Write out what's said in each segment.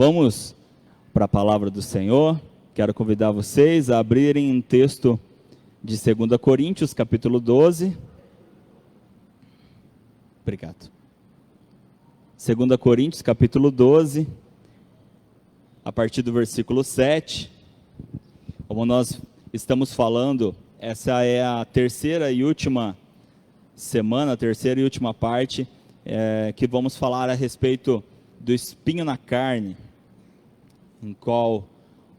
Vamos para a palavra do Senhor. Quero convidar vocês a abrirem um texto de 2 Coríntios, capítulo 12. Obrigado. 2 Coríntios, capítulo 12, a partir do versículo 7. Como nós estamos falando, essa é a terceira e última semana, a terceira e última parte, que vamos falar a respeito do espinho na carne, em qual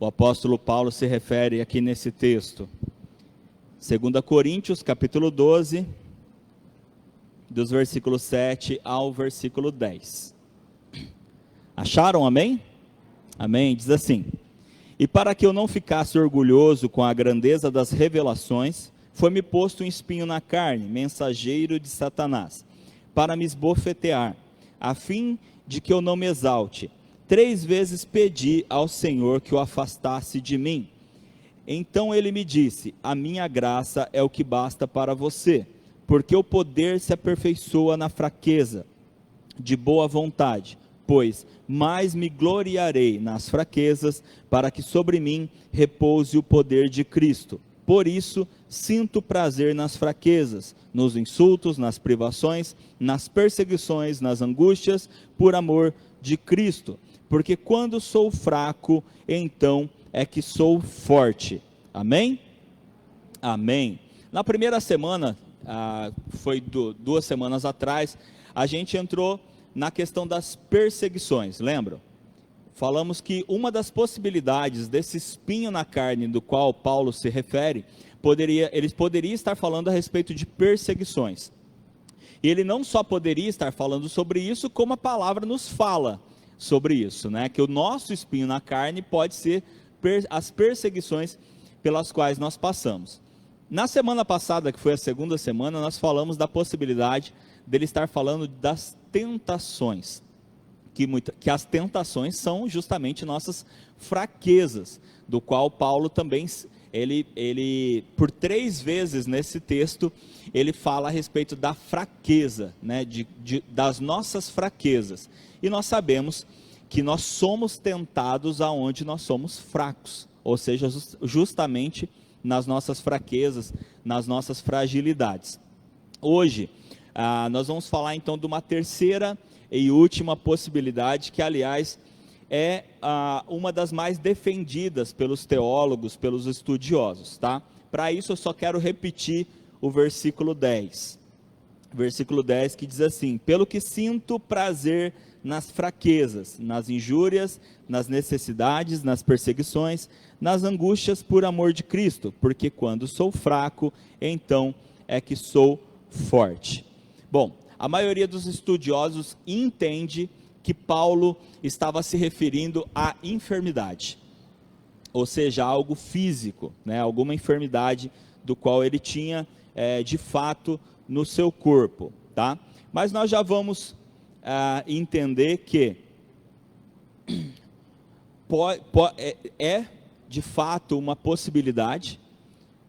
o apóstolo Paulo se refere aqui nesse texto. 2 Coríntios, capítulo 12, dos versículos 7 ao versículo 10. Acharam, amém? Amém, diz assim: E para que eu não ficasse orgulhoso com a grandeza das revelações, foi-me posto um espinho na carne, mensageiro de Satanás, para me esbofetear, a fim de que eu não me exalte. 3 vezes pedi ao Senhor que o afastasse de mim. Então ele me disse: a minha graça é o que basta para você, porque o poder se aperfeiçoa na fraqueza. De boa vontade, pois mais me gloriarei nas fraquezas, para que sobre mim repouse o poder de Cristo. Por isso, sinto prazer nas fraquezas, nos insultos, nas privações, nas perseguições, nas angústias, por amor de Cristo. Porque quando sou fraco, então é que sou forte. Amém? Amém. Na primeira semana, foi 2 semanas atrás, a gente entrou na questão das perseguições, lembram? Falamos que uma das possibilidades desse espinho na carne do qual Paulo se refere, ele poderia estar falando a respeito de perseguições. E ele não só poderia estar falando sobre isso, como a palavra nos fala sobre isso, né? Que o nosso espinho na carne pode ser as perseguições pelas quais nós passamos. Na semana passada, que foi a segunda semana, nós falamos da possibilidade dele estar falando das tentações. Que as tentações são justamente nossas fraquezas, do qual Paulo também, ele por 3 vezes nesse texto, ele fala a respeito da fraqueza, né, das nossas fraquezas. E nós sabemos que nós somos tentados aonde nós somos fracos, ou seja, justamente nas nossas fraquezas, nas nossas fragilidades. Hoje, nós vamos falar então de uma terceira e última possibilidade, que aliás é uma das mais defendidas pelos teólogos, pelos estudiosos, tá? Para isso eu só quero repetir o versículo 10. Versículo 10 que diz assim: pelo que sinto prazer nas fraquezas, nas injúrias, nas necessidades, nas perseguições, nas angústias por amor de Cristo, porque quando sou fraco, então é que sou forte. Bom, a maioria dos estudiosos entende que Paulo estava se referindo à enfermidade, ou seja, algo físico, né? Alguma enfermidade do qual ele tinha de fato no seu corpo, tá? Mas nós já vamos entender que é de fato uma possibilidade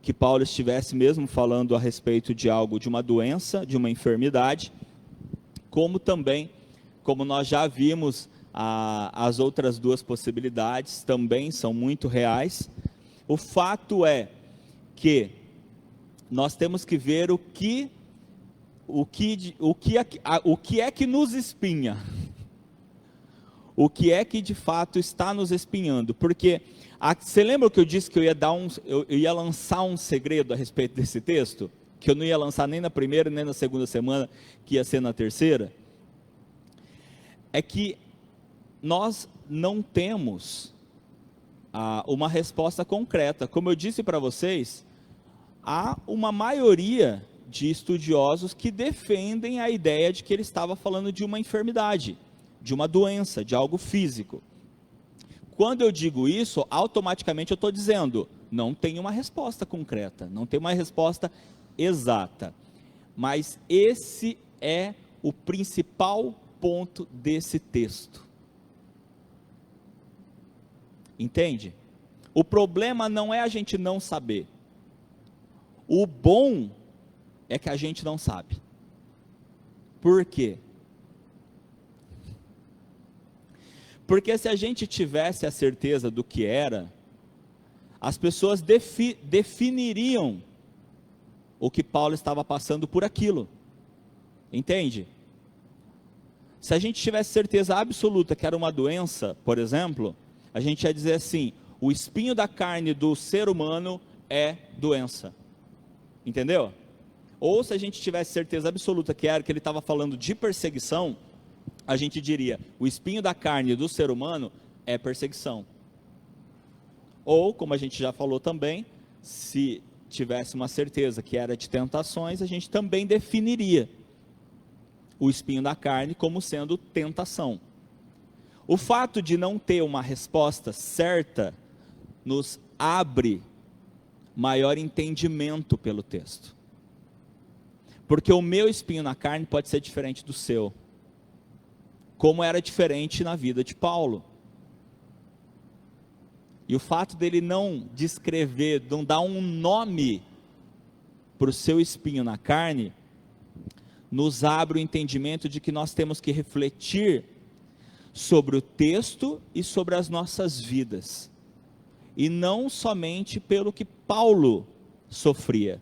que Paulo estivesse mesmo falando a respeito de algo, de uma doença, de uma enfermidade, como também, como nós já vimos, as outras 2 possibilidades também são muito reais. O fato é que nós temos que ver o que é que nos espinha, o que é que de fato está nos espinhando, porque você lembra que eu disse que eu ia lançar um segredo a respeito desse texto? Que eu não ia lançar nem na primeira, nem na segunda semana, que ia ser na terceira? É que nós não temos uma resposta concreta. Como eu disse para vocês, há uma maioria de estudiosos que defendem a ideia de que ele estava falando de uma enfermidade, de uma doença, de algo físico. Quando eu digo isso, automaticamente eu estou dizendo, não tem uma resposta concreta, não tem uma resposta exata. Mas esse é o principal ponto desse texto. Entende? O problema não é a gente não saber. O bom é que a gente não sabe. Por quê? Porque se a gente tivesse a certeza do que era, as pessoas definiriam o que Paulo estava passando por aquilo. Entende? Se a gente tivesse certeza absoluta que era uma doença, por exemplo, a gente ia dizer assim: o espinho da carne do ser humano é doença. Entendeu? Ou se a gente tivesse certeza absoluta que ele estava falando de perseguição, a gente diria: o espinho da carne do ser humano é perseguição. Ou, como a gente já falou também, se tivesse uma certeza que era de tentações, a gente também definiria o espinho da carne como sendo tentação. O fato de não ter uma resposta certa nos abre maior entendimento pelo texto. Porque o meu espinho na carne pode ser diferente do seu, como era diferente na vida de Paulo. E o fato dele não descrever, não dar um nome para o seu espinho na carne, nos abre o entendimento de que nós temos que refletir sobre o texto e sobre as nossas vidas. E não somente pelo que Paulo sofria.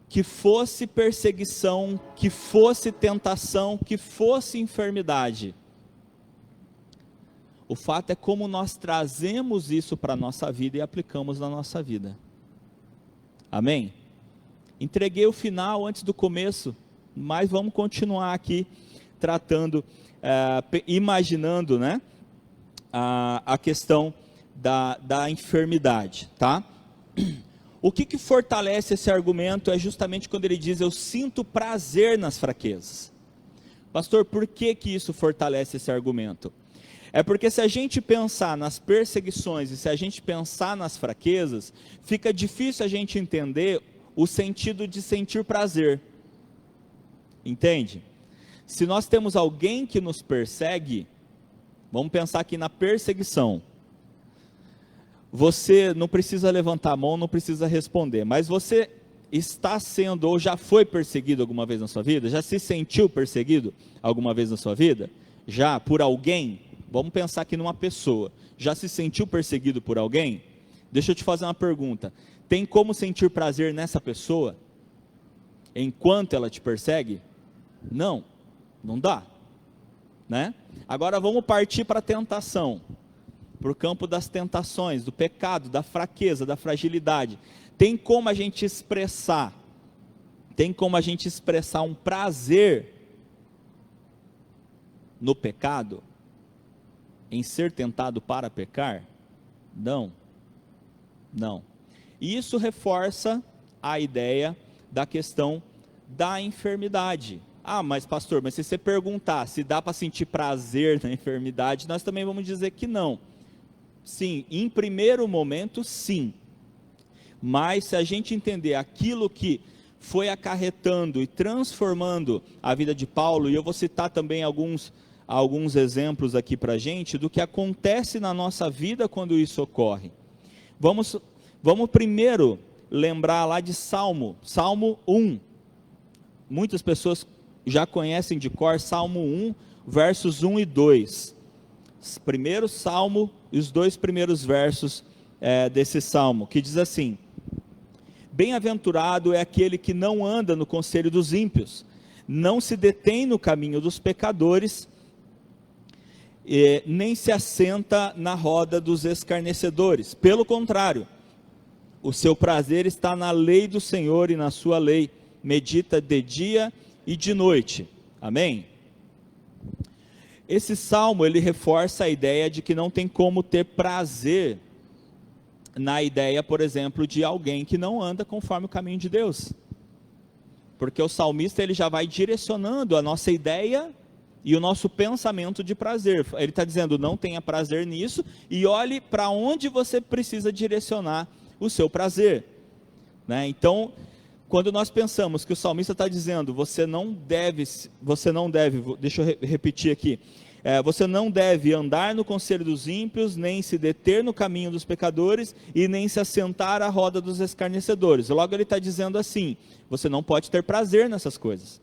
Que fosse perseguição, que fosse tentação, que fosse enfermidade. O fato é como nós trazemos isso para a nossa vida e aplicamos na nossa vida. Amém? Entreguei o final antes do começo, mas vamos continuar aqui tratando, imaginando, né, a questão da enfermidade, tá? O que fortalece esse argumento é justamente quando ele diz: eu sinto prazer nas fraquezas. Pastor, por que isso fortalece esse argumento? É porque se a gente pensar nas perseguições e se a gente pensar nas fraquezas, fica difícil a gente entender o sentido de sentir prazer. Entende? Se nós temos alguém que nos persegue, vamos pensar aqui na perseguição. Você não precisa levantar a mão, não precisa responder, mas você está sendo ou já foi perseguido alguma vez na sua vida? Já se sentiu perseguido alguma vez na sua vida? Já? Por alguém? Vamos pensar aqui numa pessoa. Já se sentiu perseguido por alguém? Deixa eu te fazer uma pergunta. Tem como sentir prazer nessa pessoa enquanto ela te persegue? Não, não dá, né? Agora vamos partir para a tentação, para o campo das tentações, do pecado, da fraqueza, da fragilidade. Tem como a gente expressar um prazer no pecado? Em ser tentado para pecar? Não. E isso reforça a ideia da questão da enfermidade. Ah, mas pastor, se você perguntar se dá para sentir prazer na enfermidade, nós também vamos dizer que não. Sim, em primeiro momento, sim. Mas se a gente entender aquilo que foi acarretando e transformando a vida de Paulo, e eu vou citar também alguns exemplos aqui para a gente, do que acontece na nossa vida quando isso ocorre. Vamos primeiro lembrar lá de Salmo 1. Muitas pessoas já conhecem de cor Salmo 1, versos 1 e 2. Primeiro Salmo e os dois primeiros versos desse Salmo, que diz assim: bem-aventurado é aquele que não anda no conselho dos ímpios, não se detém no caminho dos pecadores, nem se assenta na roda dos escarnecedores. Pelo contrário, o seu prazer está na lei do Senhor, e na sua lei medita de dia e de noite. Amém? Esse salmo, ele reforça a ideia de que não tem como ter prazer na ideia, por exemplo, de alguém que não anda conforme o caminho de Deus. Porque o salmista, ele já vai direcionando a nossa ideia e o nosso pensamento de prazer. Ele está dizendo: não tenha prazer nisso, e olhe para onde você precisa direcionar o seu prazer, né? Então, quando nós pensamos que o salmista está dizendo, você não deve, deixa eu repetir aqui, você não deve andar no conselho dos ímpios, nem se deter no caminho dos pecadores, e nem se assentar à roda dos escarnecedores. Logo ele está dizendo assim: você não pode ter prazer nessas coisas.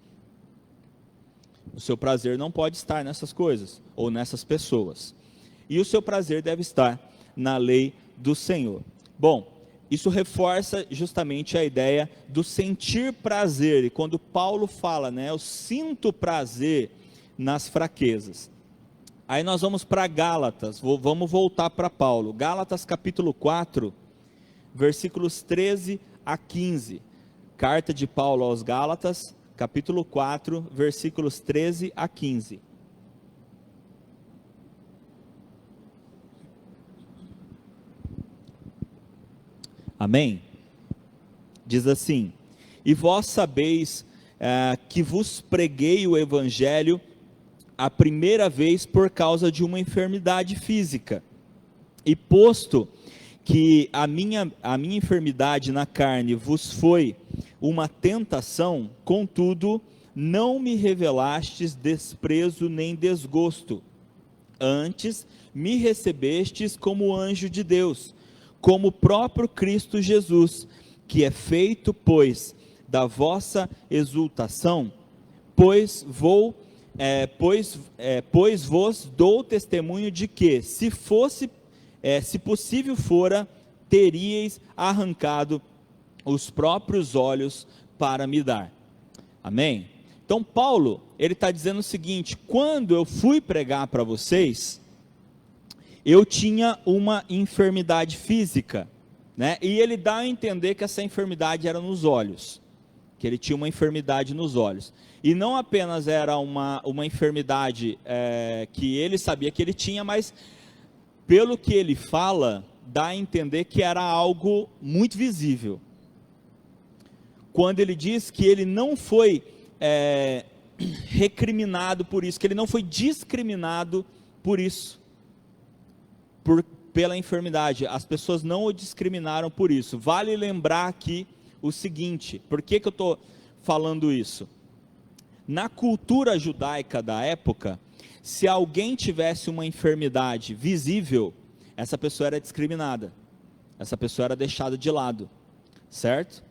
O seu prazer não pode estar nessas coisas, ou nessas pessoas. e o seu prazer deve estar na lei do Senhor. Bom, isso reforça justamente a ideia do sentir prazer, e quando Paulo fala, né, eu sinto prazer nas fraquezas. Aí nós vamos para Gálatas, vamos voltar para Paulo, Gálatas capítulo 4, versículos 13 a 15, carta de Paulo aos Gálatas, capítulo 4, versículos 13 a 15. Amém? Diz assim: e vós sabeis que vos preguei o evangelho a primeira vez por causa de uma enfermidade física, e posto que a minha enfermidade na carne vos foi uma tentação, contudo não me revelastes desprezo nem desgosto, antes me recebestes como anjo de Deus, como o próprio Cristo Jesus, que é feito, pois, da vossa exultação, pois vos dou testemunho de que, se possível fora, teríeis arrancado os próprios olhos para me dar. Amém? Então Paulo, ele está dizendo o seguinte: quando eu fui pregar para vocês, eu tinha uma enfermidade física, né? E ele dá a entender que essa enfermidade era nos olhos, que ele tinha uma enfermidade nos olhos, e não apenas era uma enfermidade que ele sabia que ele tinha, mas pelo que ele fala, dá a entender que era algo muito visível, quando ele diz que ele não foi recriminado por isso, que ele não foi discriminado por isso, pela enfermidade, as pessoas não o discriminaram por isso. Vale lembrar aqui o seguinte: por que eu estou falando isso? Na cultura judaica da época, se alguém tivesse uma enfermidade visível, essa pessoa era discriminada, essa pessoa era deixada de lado, certo?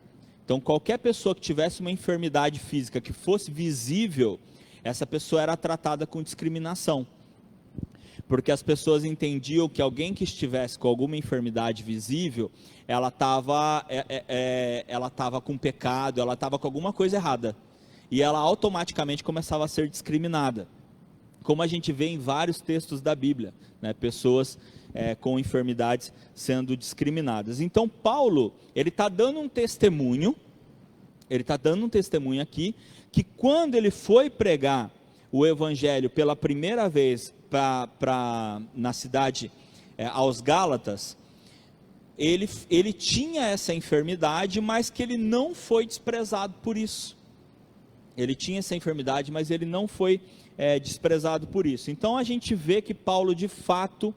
Então qualquer pessoa que tivesse uma enfermidade física que fosse visível, essa pessoa era tratada com discriminação, porque as pessoas entendiam que alguém que estivesse com alguma enfermidade visível, ela estava com pecado, ela estava com alguma coisa errada, e ela automaticamente começava a ser discriminada, como a gente vê em vários textos da Bíblia, né? Pessoas com enfermidades sendo discriminadas. Então Paulo, ele está dando um testemunho, aqui, que quando ele foi pregar o evangelho pela primeira vez na cidade, aos Gálatas, ele tinha essa enfermidade, mas que ele não foi desprezado por isso. Ele tinha essa enfermidade, mas ele não foi desprezado por isso. Então a gente vê que Paulo de fato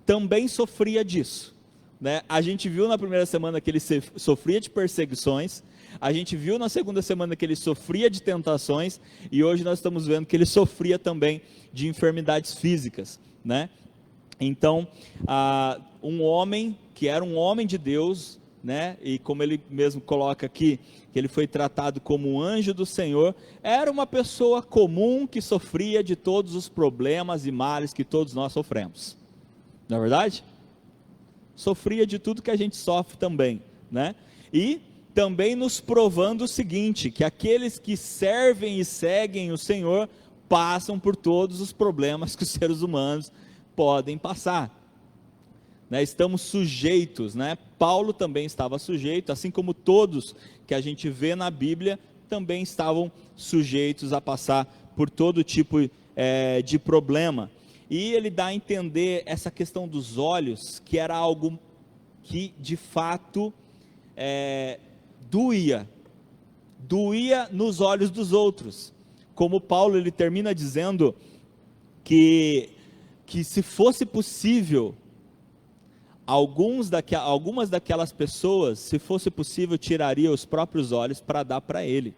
também sofria disso, né? A gente viu na primeira semana que ele sofria de perseguições, a gente viu na segunda semana que ele sofria de tentações, e hoje nós estamos vendo que ele sofria também de enfermidades físicas, né? Então, um homem que era um homem de Deus, né? E como ele mesmo coloca aqui, que ele foi tratado como um anjo do Senhor, era uma pessoa comum que sofria de todos os problemas e males que todos nós sofremos, não é verdade? Sofria de tudo que a gente sofre também, né? E também nos provando o seguinte, que aqueles que servem e seguem o Senhor passam por todos os problemas que os seres humanos podem passar, né? Estamos sujeitos, né? Paulo também estava sujeito, assim como todos que a gente vê na Bíblia também estavam sujeitos a passar por todo tipo de problema. E ele dá a entender essa questão dos olhos, que era algo que de fato doía nos olhos dos outros. Como Paulo, ele termina dizendo que se fosse possível, algumas daquelas pessoas, se fosse possível, tiraria os próprios olhos para dar para ele.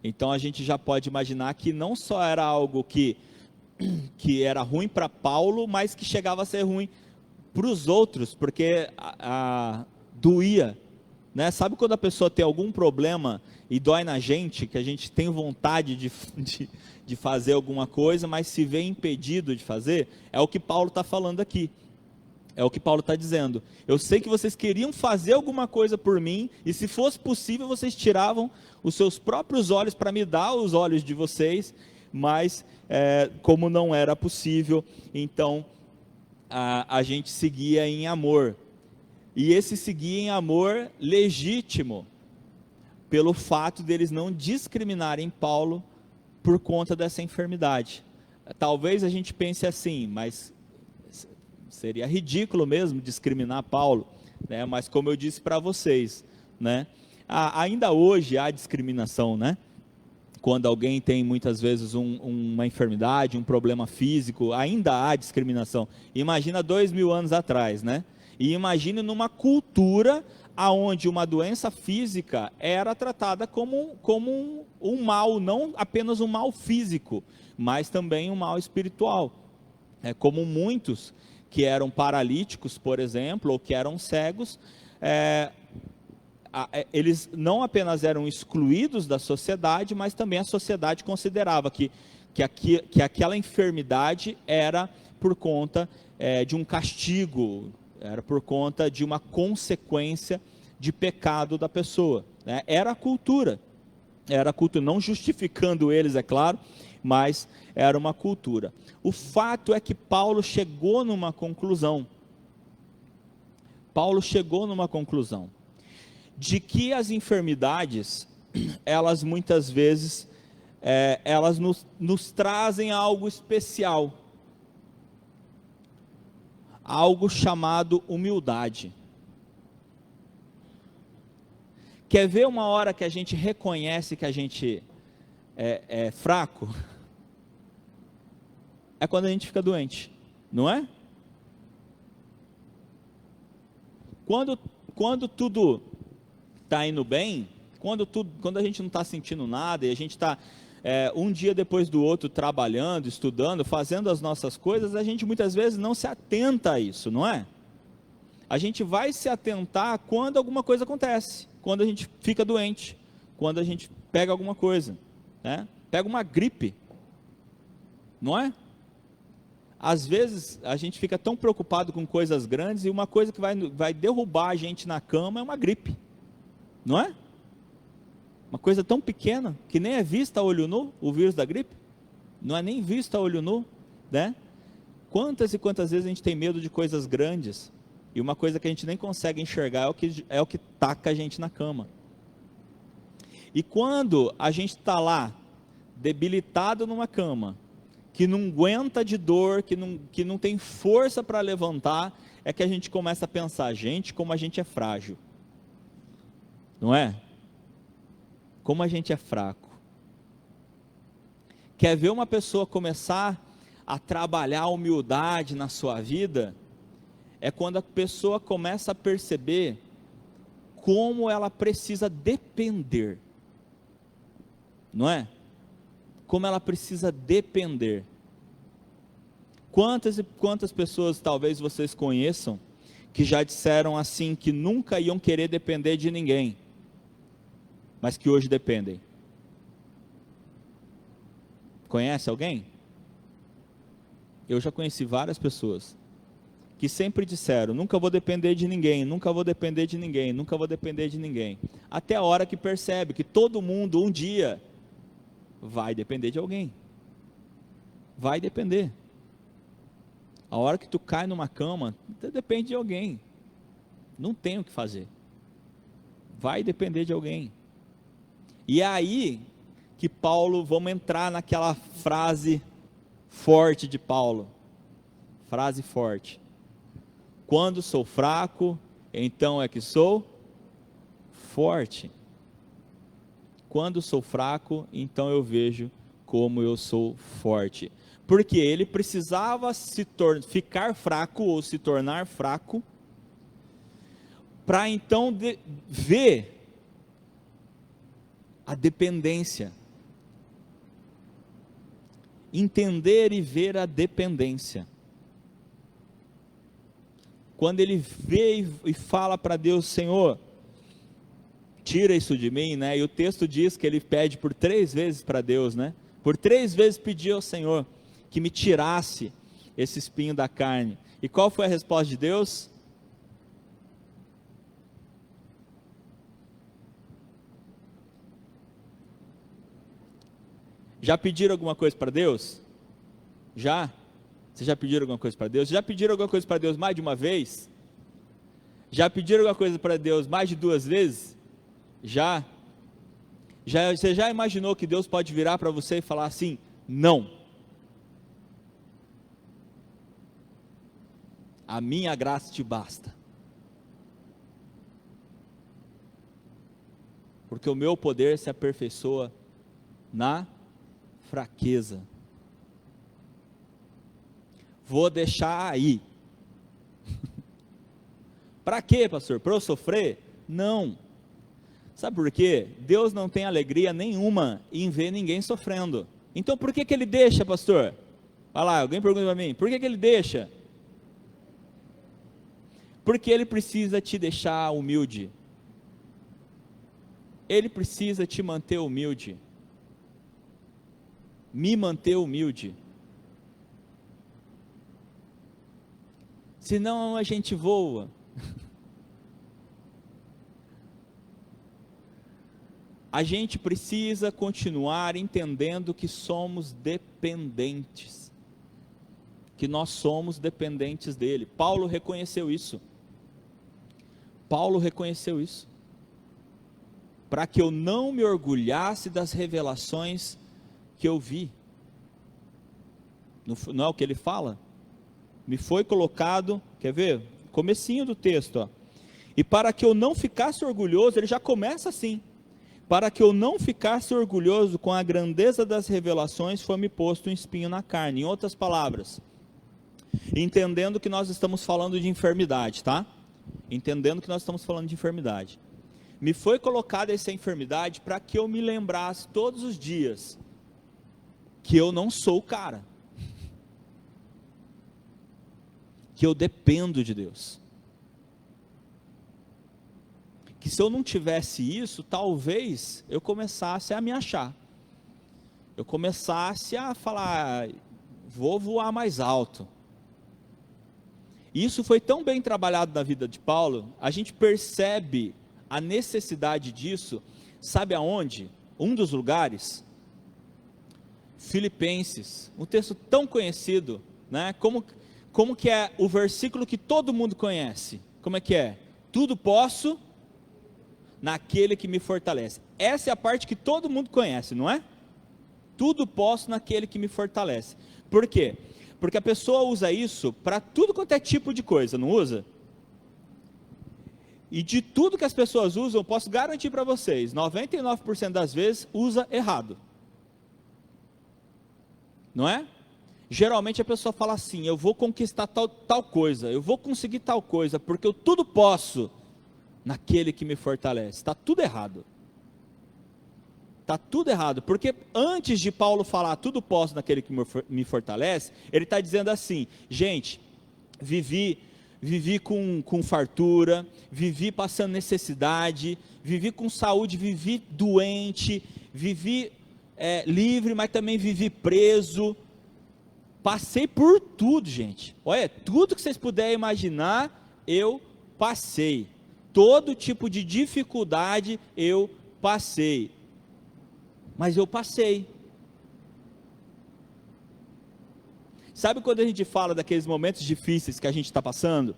Então a gente já pode imaginar que não só era algo que era ruim para Paulo, mas que chegava a ser ruim para os outros, porque doía né? Sabe quando a pessoa tem algum problema e dói na gente, que a gente tem vontade de fazer alguma coisa, mas se vê impedido de fazer? É o que Paulo está falando aqui. É o que Paulo está dizendo. Eu sei que vocês queriam fazer alguma coisa por mim, e se fosse possível, vocês tiravam os seus próprios olhos para me dar os olhos de vocês, mas como não era possível, então a gente seguia em amor. E esse seguir em amor legítimo, pelo fato deles não discriminarem Paulo por conta dessa enfermidade. Talvez a gente pense assim, mas seria ridículo mesmo discriminar Paulo, né? Mas como eu disse para vocês, né? Ainda hoje há discriminação, né? Quando alguém tem muitas vezes uma enfermidade, um problema físico, ainda há discriminação. Imagina 2000 anos atrás, né? E imagine numa cultura onde uma doença física era tratada como um mal, não apenas um mal físico, mas também um mal espiritual. Como muitos que eram paralíticos, por exemplo, ou que eram cegos, eles não apenas eram excluídos da sociedade, mas também a sociedade considerava que aquela enfermidade era por conta de um castigo, era por conta de uma consequência de pecado da pessoa, né? Era a cultura, não justificando eles, é claro, mas era uma cultura. O fato é que Paulo chegou numa conclusão. De que as enfermidades, elas muitas vezes, elas nos trazem algo especial, algo chamado humildade. Quer ver uma hora que a gente reconhece que a gente é fraco? É quando a gente fica doente, não é? Quando tudo está indo bem, quando a gente não está sentindo nada e a gente está um dia depois do outro trabalhando, estudando, fazendo as nossas coisas, a gente muitas vezes não se atenta a isso, não é? A gente vai se atentar quando alguma coisa acontece, quando a gente fica doente, quando a gente pega alguma coisa, né? Pega uma gripe, não é? Às vezes a gente fica tão preocupado com coisas grandes, e uma coisa que vai derrubar a gente na cama é uma gripe, não é? Uma coisa tão pequena, que nem é vista a olho nu, o vírus da gripe, não é nem visto a olho nu, né? Quantas e quantas vezes a gente tem medo de coisas grandes, e uma coisa que a gente nem consegue enxergar é o que taca a gente na cama. E quando a gente está lá, debilitado numa cama, que não aguenta de dor, que não tem força para levantar, é que a gente começa a pensar, gente, como a gente é frágil, não é? Como a gente é fraco. Quer ver uma pessoa começar a trabalhar a humildade na sua vida? É quando a pessoa começa a perceber como ela precisa depender, não é? Como ela precisa depender. Quantas e quantas pessoas talvez vocês conheçam que já disseram assim, que nunca iam querer depender de ninguém, mas que hoje dependem? Conhece alguém? Eu já conheci várias pessoas que sempre disseram, nunca vou depender de ninguém, nunca vou depender de ninguém, nunca vou depender de ninguém, até a hora que percebe que todo mundo um dia vai depender de alguém, vai depender. A hora que tu cai numa cama, depende de alguém, não tem o que fazer, vai depender de alguém. E é aí que Paulo, vamos entrar naquela frase forte de Paulo, frase forte: quando sou fraco, então é que sou forte. Quando sou fraco, então eu vejo como eu sou forte. Porque ele precisava ficar fraco ou se tornar fraco, para então ver a dependência. Entender e ver a dependência. Quando ele vê e fala para Deus, Senhor, tira isso de mim, né? E o texto diz que ele pede por 3 vezes para Deus, né? Por 3 vezes pediu ao Senhor que me tirasse esse espinho da carne. E qual foi a resposta de Deus? Já pediram alguma coisa para Deus? Já? Vocês já pediram alguma coisa para Deus? Já pediram alguma coisa para Deus mais de uma vez? Já pediram alguma coisa para Deus mais de 2 vezes? Já? Você já imaginou que Deus pode virar para você e falar assim, não? A minha graça te basta. Porque o meu poder se aperfeiçoa na fraqueza. Vou deixar aí. Para quê, pastor? Para eu sofrer? Não. Sabe por quê? Deus não tem alegria nenhuma em ver ninguém sofrendo. Então por que ele deixa, pastor? Vai lá, alguém pergunta para mim, por que ele deixa? Porque ele precisa te deixar humilde. Ele precisa te manter humilde. Me manter humilde. Senão a gente voa. A gente precisa continuar entendendo que somos dependentes. Que nós somos dependentes dele. Paulo reconheceu isso. Paulo reconheceu isso. Para que eu não me orgulhasse das revelações que eu vi. Não é o que ele fala? Me foi colocado, quer ver? Comecinho do texto, ó. E para que eu não ficasse orgulhoso, ele já começa assim. Para que eu não ficasse orgulhoso com a grandeza das revelações, foi-me posto um espinho na carne. Em outras palavras, entendendo que nós estamos falando de enfermidade, tá? Entendendo que nós estamos falando de enfermidade. Me foi colocada essa enfermidade para que eu me lembrasse todos os dias que eu não sou o cara. Que eu dependo de Deus. Que se eu não tivesse isso, talvez eu começasse a me achar. Eu começasse a falar, vou voar mais alto. Isso foi tão bem trabalhado na vida de Paulo, a gente percebe a necessidade disso, sabe aonde? Um dos lugares, Filipenses, um texto tão conhecido, né? Como que é o versículo que todo mundo conhece? Como é que é? Tudo posso naquele que me fortalece. Essa é a parte que todo mundo conhece, não é? Tudo posso naquele que me fortalece. Por quê? Porque a pessoa usa isso para tudo quanto é tipo de coisa, não usa? E de tudo que as pessoas usam, eu posso garantir para vocês, 99% das vezes usa errado. Não é? Geralmente a pessoa fala assim, eu vou conquistar tal coisa, eu vou conseguir tal coisa, porque eu tudo posso naquele que me fortalece. Está tudo errado. Está tudo errado, porque antes de Paulo falar tudo posso naquele que me fortalece, ele está dizendo assim, gente, vivi com fartura, vivi passando necessidade, vivi com saúde, vivi doente, vivi livre, mas também vivi preso, passei por tudo, gente, olha, tudo que vocês puderem imaginar, eu passei, todo tipo de dificuldade eu passei, mas eu passei. Sabe quando a gente fala daqueles momentos difíceis que a gente está passando,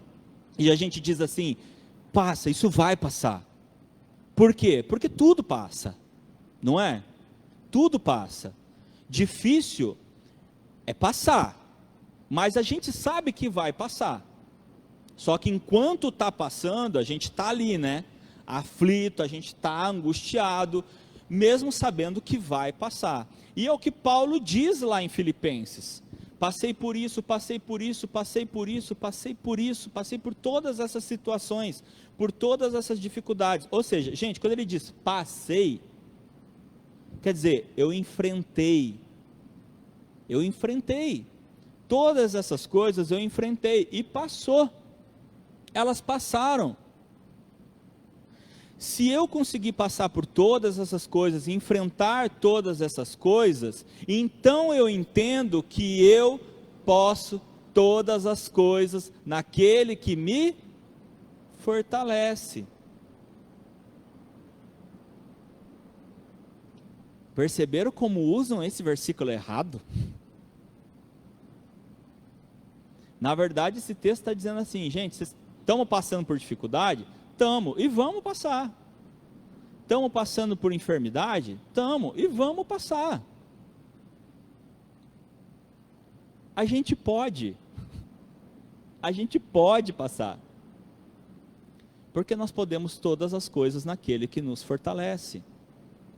e a gente diz assim, passa, isso vai passar. Por quê? Porque tudo passa, não é? Tudo passa. Difícil é passar, mas a gente sabe que vai passar. Só que enquanto está passando, a gente está ali, né? Aflito, a gente está angustiado, mesmo sabendo que vai passar. E é o que Paulo diz lá em Filipenses. Passei por isso, passei por isso, passei por isso, passei por isso, passei por todas essas situações, por todas essas dificuldades. Ou seja, gente, quando ele diz passei, quer dizer, eu enfrentei. Todas essas coisas eu enfrentei e passou. Elas passaram. se eu conseguir passar por todas essas coisas, enfrentar todas essas coisas, então eu entendo que eu posso todas as coisas naquele que me fortalece. Perceberam como usam esse versículo errado? Na verdade, esse texto está dizendo assim, gente, vocês estão passando por dificuldade? Estamos, e vamos passar. Estamos passando por enfermidade? Estamos, e vamos passar. A gente pode passar. Porque nós podemos todas as coisas naquele que nos fortalece.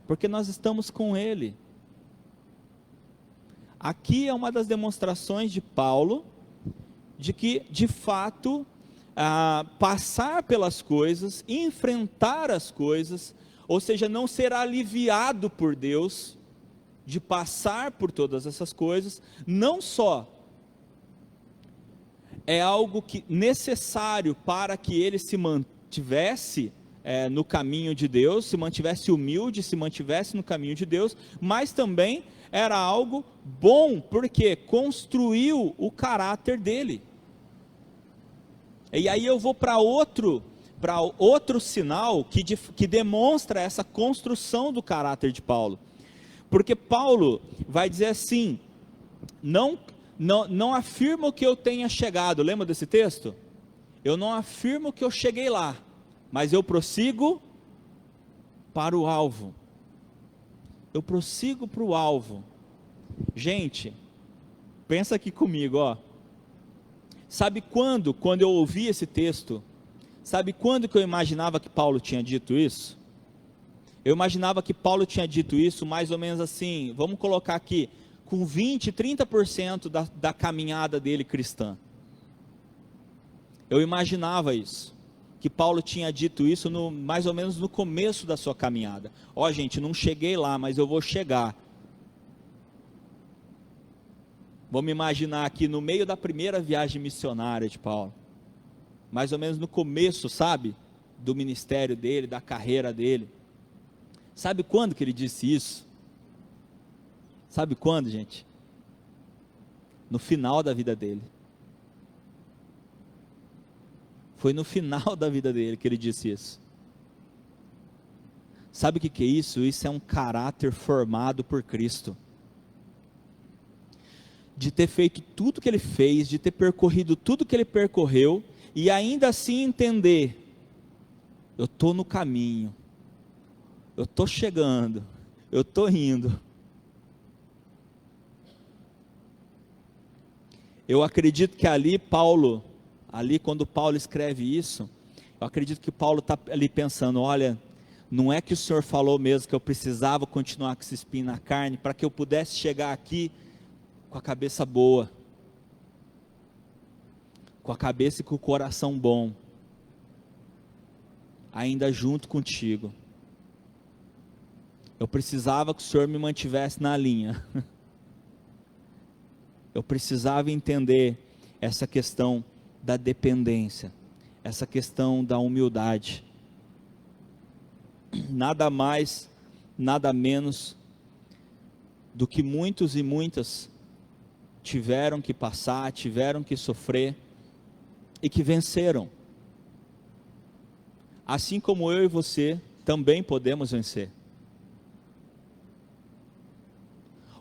Porque nós estamos com Ele. Aqui é uma das demonstrações de Paulo, de que, de fato, passar pelas coisas, enfrentar as coisas, ou seja, não ser aliviado por Deus, de passar por todas essas coisas, não só é algo necessário para que ele se mantivesse no caminho de Deus, se mantivesse humilde, se mantivesse no caminho de Deus, mas também era algo bom, porque construiu o caráter dele. E aí eu vou para outro sinal que demonstra essa construção do caráter de Paulo. Porque Paulo vai dizer assim, não afirmo que eu tenha chegado, lembra desse texto? Eu não afirmo que eu cheguei lá, mas eu prossigo para o alvo. Eu prossigo para o alvo. Gente, pensa aqui comigo, ó. Sabe quando eu ouvi esse texto, sabe quando que eu imaginava que Paulo tinha dito isso? Eu imaginava que Paulo tinha dito isso mais ou menos assim, vamos colocar aqui, com 20, 30% da caminhada dele cristã. Eu imaginava isso, que Paulo tinha dito isso mais ou menos no começo da sua caminhada. Ó, gente, não cheguei lá, mas eu vou chegar. Vamos imaginar aqui no meio da primeira viagem missionária de Paulo, mais ou menos no começo, sabe, do ministério dele, da carreira dele. Sabe quando que ele disse isso? Sabe quando, gente? No final da vida dele. Foi no final da vida dele que ele disse isso. Sabe o que é isso? Isso é um caráter formado por Cristo. De ter feito tudo que ele fez, de ter percorrido tudo que ele percorreu, e ainda assim entender, eu estou no caminho, eu estou chegando, eu estou indo. Eu acredito que ali quando Paulo escreve isso, eu acredito que Paulo está ali pensando, olha, não é que o Senhor falou mesmo que eu precisava continuar com esse espinho na carne, para que eu pudesse chegar aqui com a cabeça boa, com a cabeça e com o coração bom, ainda junto contigo. Eu precisava que o Senhor me mantivesse na linha. Eu precisava entender essa questão da dependência, essa questão da humildade. Nada mais, nada menos do que muitos e muitas tiveram que passar, tiveram que sofrer e que venceram. Assim como eu e você também podemos vencer.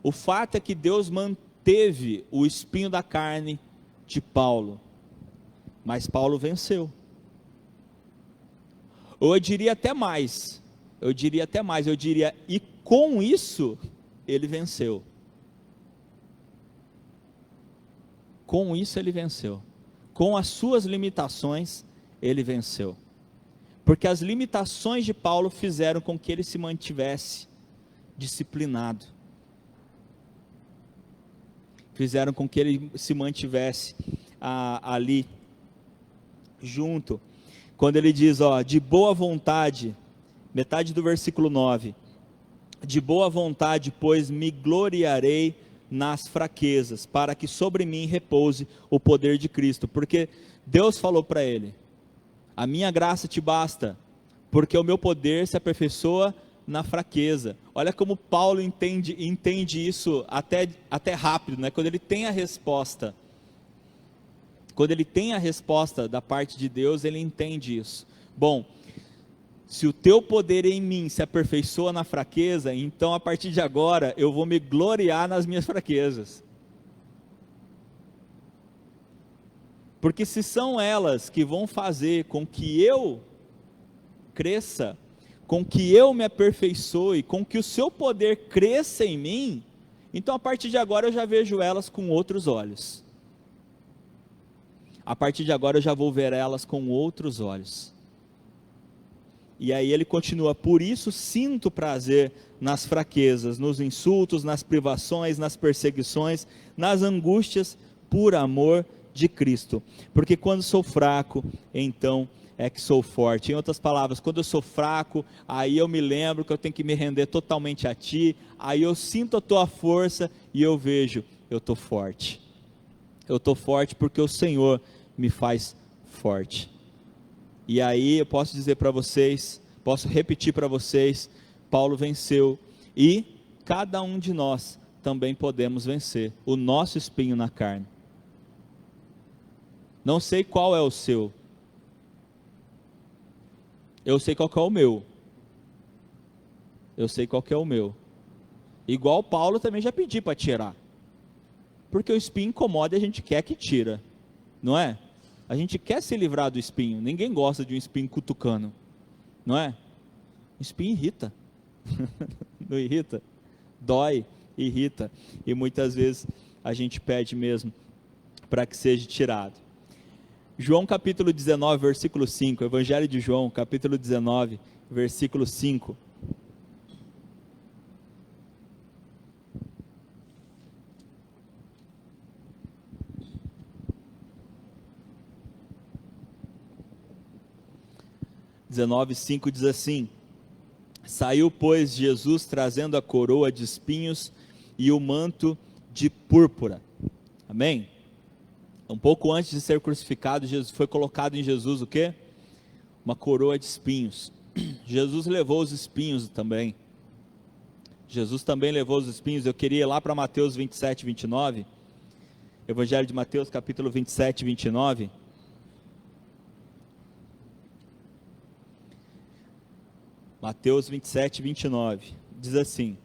O fato é que Deus manteve o espinho da carne de Paulo, mas Paulo venceu. Ou eu diria até mais, eu diria, e com isso, ele venceu. Com isso ele venceu. Com as suas limitações, ele venceu. Porque as limitações de Paulo fizeram com que ele se mantivesse disciplinado. Fizeram com que ele se mantivesse ali, junto. Quando ele diz, de boa vontade, metade do versículo 9, de boa vontade, pois me gloriarei nas fraquezas, para que sobre mim repouse o poder de Cristo, porque Deus falou para ele, a minha graça te basta, porque o meu poder se aperfeiçoa na fraqueza. Olha como Paulo entende isso até rápido, né? Quando ele tem a resposta. Quando ele tem a resposta da parte de Deus, ele entende isso. Bom, se o teu poder em mim se aperfeiçoa na fraqueza, então a partir de agora eu vou me gloriar nas minhas fraquezas. Porque se são elas que vão fazer com que eu cresça, com que eu me aperfeiçoe, com que o seu poder cresça em mim, então a partir de agora eu já vejo elas com outros olhos. A partir de agora eu já vou ver elas com outros olhos. E aí ele continua: por isso sinto prazer nas fraquezas, nos insultos, nas privações, nas perseguições, nas angústias, por amor de Cristo. Porque quando sou fraco, então é que sou forte. Em outras palavras, quando eu sou fraco, aí eu me lembro que eu tenho que me render totalmente a Ti, aí eu sinto a Tua força e eu vejo, eu estou forte. Eu estou forte porque o Senhor me faz forte. E aí eu posso dizer para vocês, posso repetir para vocês, Paulo venceu, e cada um de nós também podemos vencer o nosso espinho na carne. Não sei qual é o seu, eu sei qual que é o meu. Eu sei qual que é o meu. Igual Paulo também já pedi para tirar. Porque o espinho incomoda e a gente quer que tira. Não é? A gente quer se livrar do espinho. Ninguém gosta de um espinho cutucando. Não é? O espinho irrita. Não irrita? Dói, irrita. E muitas vezes a gente pede mesmo para que seja tirado. João capítulo 19, versículo 5, Evangelho de João, capítulo 19, versículo 5. Dezenove, 5 diz assim: saiu, pois, Jesus trazendo a coroa de espinhos e o manto de púrpura. Amém? Um pouco antes de ser crucificado, Jesus foi colocado em Jesus o quê? Uma coroa de espinhos. Jesus levou os espinhos também. Jesus também levou os espinhos. Eu queria ir lá para Mateus 27, 29. Evangelho de Mateus, capítulo 27, 29. Mateus 27, 29. Diz assim: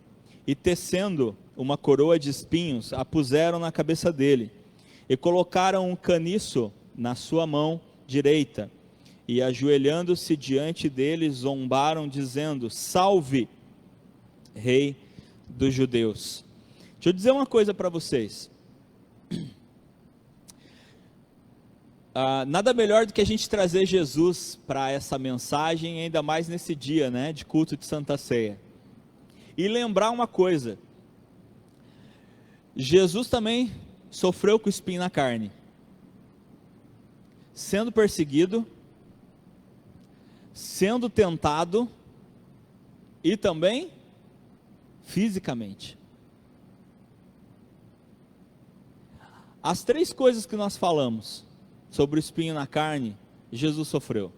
e tecendo uma coroa de espinhos, a puseram na cabeça dele. E colocaram um caniço na sua mão direita, e ajoelhando-se diante dele, zombaram, dizendo: salve, Rei dos Judeus. Deixa eu dizer uma coisa para vocês. Nada melhor do que a gente trazer Jesus para essa mensagem, ainda mais nesse dia, né, de culto de Santa Ceia. E lembrar uma coisa: Jesus também sofreu com espinho na carne, sendo perseguido, sendo tentado e também fisicamente. As três coisas que nós falamos sobre o espinho na carne, Jesus sofreu.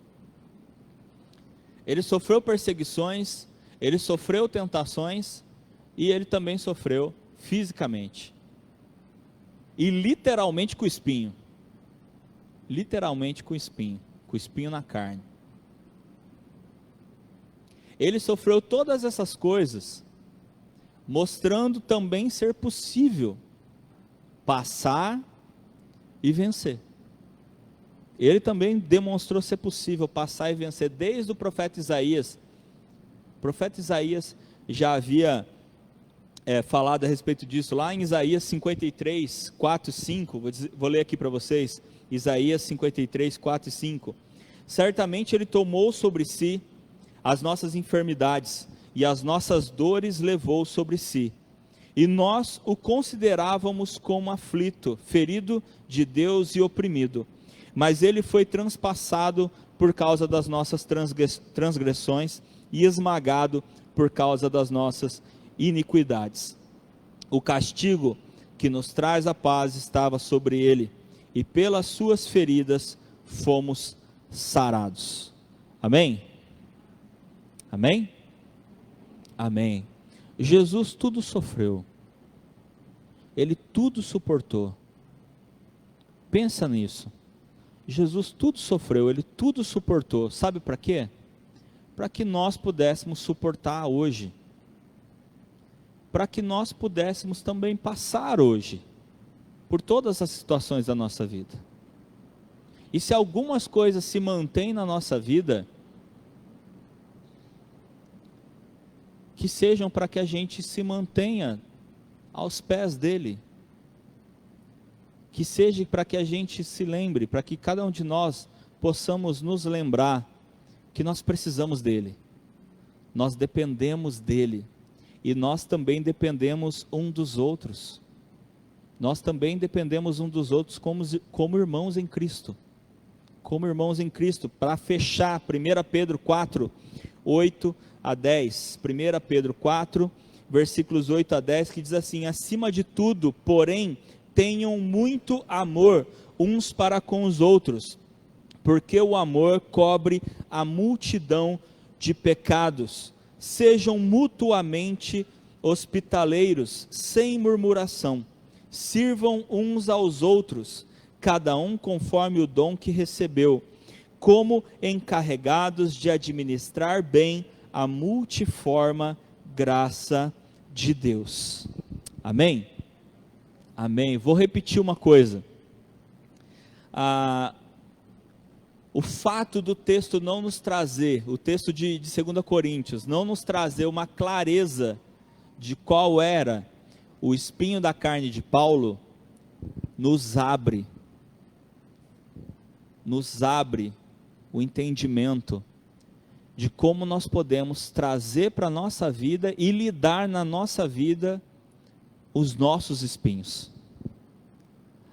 Ele sofreu perseguições, ele sofreu tentações e ele também sofreu fisicamente. E literalmente com espinho. Literalmente com espinho na carne. Ele sofreu todas essas coisas, mostrando também ser possível passar e vencer. Ele também demonstrou ser possível passar e vencer, desde o profeta Isaías. O profeta Isaías já havia falado a respeito disso, lá em Isaías 53, 4 e 5, vou ler aqui para vocês, Isaías 53, 4 e 5, certamente ele tomou sobre si as nossas enfermidades, e as nossas dores levou sobre si, e nós o considerávamos como aflito, ferido de Deus e oprimido, mas ele foi transpassado por causa das nossas transgressões, e esmagado por causa das nossas iniquidades. O castigo que nos traz a paz estava sobre ele, e pelas suas feridas fomos sarados. Amém? Amém? Amém. Jesus tudo sofreu. Ele tudo suportou. Pensa nisso. Jesus tudo sofreu, ele tudo suportou. Sabe para quê? Para que nós pudéssemos suportar hoje. Para que nós pudéssemos também passar hoje por todas as situações da nossa vida. E se algumas coisas se mantêm na nossa vida, que sejam para que a gente se mantenha aos pés dele. Que seja para que a gente se lembre, para que cada um de nós possamos nos lembrar que nós precisamos dele. Nós dependemos dele. E nós também dependemos um dos outros. Nós também dependemos um dos outros como irmãos em Cristo. Como irmãos em Cristo. Para fechar, 1 Pedro 4, 8 a 10. 1 Pedro 4, versículos 8 a 10, que diz assim: acima de tudo, porém, tenham muito amor uns para com os outros, porque o amor cobre a multidão de pecados. Sejam mutuamente hospitaleiros, sem murmuração. Sirvam uns aos outros, cada um conforme o dom que recebeu, como encarregados de administrar bem a multiforme graça de Deus. Amém? Amém. Vou repetir uma coisa. O fato do texto não nos trazer, o texto de 2 Coríntios, não nos trazer uma clareza de qual era o espinho da carne de Paulo, nos abre o entendimento de como nós podemos trazer para a nossa vida e lidar na nossa vida os nossos espinhos,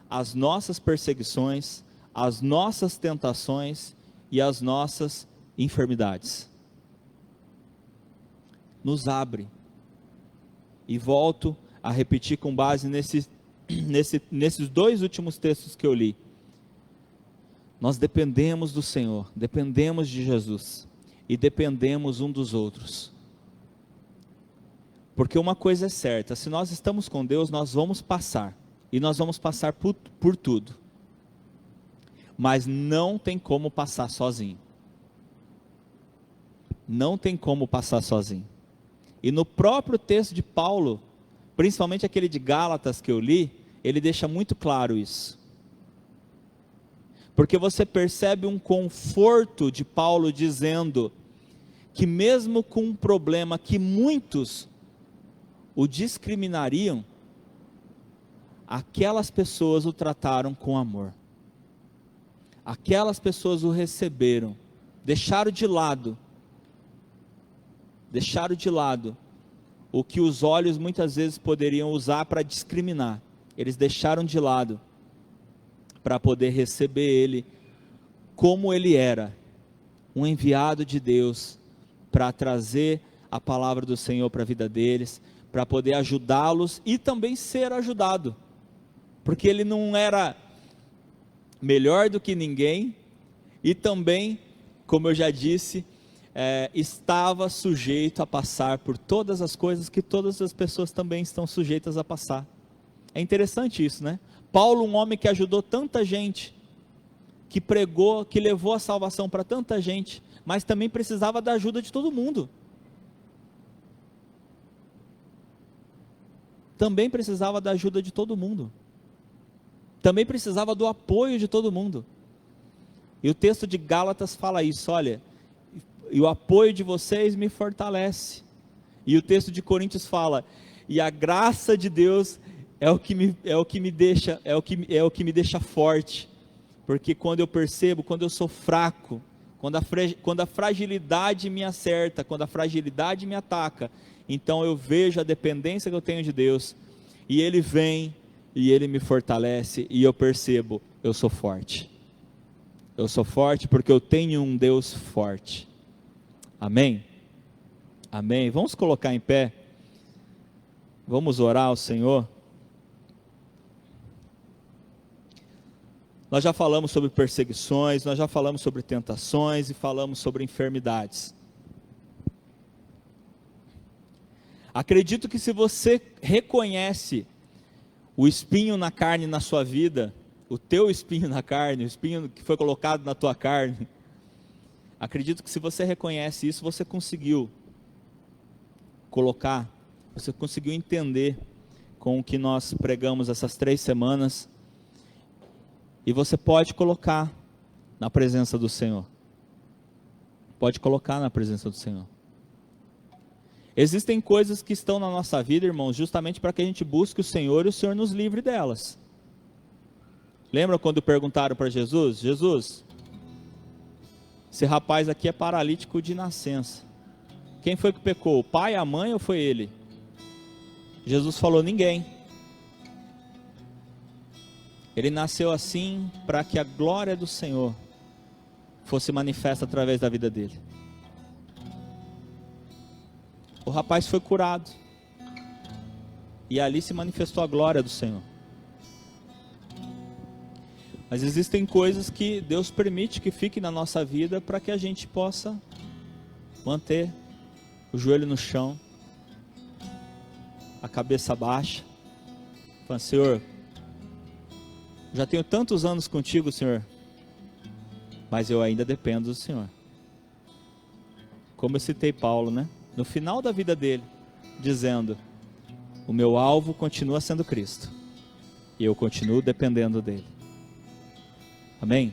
as nossas perseguições, as nossas tentações e as nossas enfermidades. Nos abre. E volto a repetir com base nesses dois últimos textos que eu li. Nós dependemos do Senhor, dependemos de Jesus e dependemos um dos outros. Porque uma coisa é certa, se nós estamos com Deus, nós vamos passar. E nós vamos passar por tudo. Mas não tem como passar sozinho. Não tem como passar sozinho. E no próprio texto de Paulo, principalmente aquele de Gálatas que eu li, ele deixa muito claro isso. Porque você percebe um conforto de Paulo dizendo que mesmo com um problema que muitos o discriminariam, aquelas pessoas o trataram com amor. Aquelas pessoas o receberam, deixaram de lado o que os olhos muitas vezes poderiam usar para discriminar. Eles deixaram de lado para poder receber ele como ele era, um enviado de Deus para trazer a palavra do Senhor para a vida deles, para poder ajudá-los e também ser ajudado, porque ele não era melhor do que ninguém e também, como eu já disse, estava sujeito a passar por todas as coisas que todas as pessoas também estão sujeitas a passar. É interessante isso, né? Paulo, um homem que ajudou tanta gente, que pregou, que levou a salvação para tanta gente, mas também precisava da ajuda de todo mundo. Também precisava da ajuda de todo mundo. Também precisava do apoio de todo mundo. E o texto de Gálatas fala isso, olha, e o apoio de vocês me fortalece. E o texto de Coríntios fala, e a graça de Deus é o que me deixa forte. Porque quando eu percebo, quando eu sou fraco, quando a fragilidade me acerta, quando a fragilidade me ataca, então eu vejo a dependência que eu tenho de Deus, e Ele vem, e Ele me fortalece, e eu percebo, eu sou forte. Eu sou forte porque eu tenho um Deus forte. Amém? Amém. Vamos colocar em pé. Vamos orar ao Senhor. Nós já falamos sobre perseguições, nós já falamos sobre tentações e falamos sobre enfermidades. Acredito que se você reconhece o espinho na carne na sua vida, o teu espinho na carne, o espinho que foi colocado na tua carne, acredito que se você reconhece isso, você conseguiu colocar, você conseguiu entender com o que nós pregamos essas 3 semanas, e você pode colocar na presença do Senhor. Pode colocar na presença do Senhor. Existem coisas que estão na nossa vida, irmãos, justamente para que a gente busque o Senhor e o Senhor nos livre delas. Lembra quando perguntaram para Jesus? Jesus, esse rapaz aqui é paralítico de nascença. Quem foi que pecou? O pai, a mãe ou foi ele? Jesus falou: ninguém. Ele nasceu assim para que a glória do Senhor fosse manifesta através da vida dele. O rapaz foi curado. E ali se manifestou a glória do Senhor. Mas existem coisas que Deus permite que fiquem na nossa vida para que a gente possa manter o joelho no chão, a cabeça baixa, falando: Senhor, já tenho tantos anos contigo, Senhor, mas eu ainda dependo do Senhor. Como eu citei Paulo, né? No final da vida dele, dizendo: o meu alvo continua sendo Cristo, e eu continuo dependendo dele. Amém?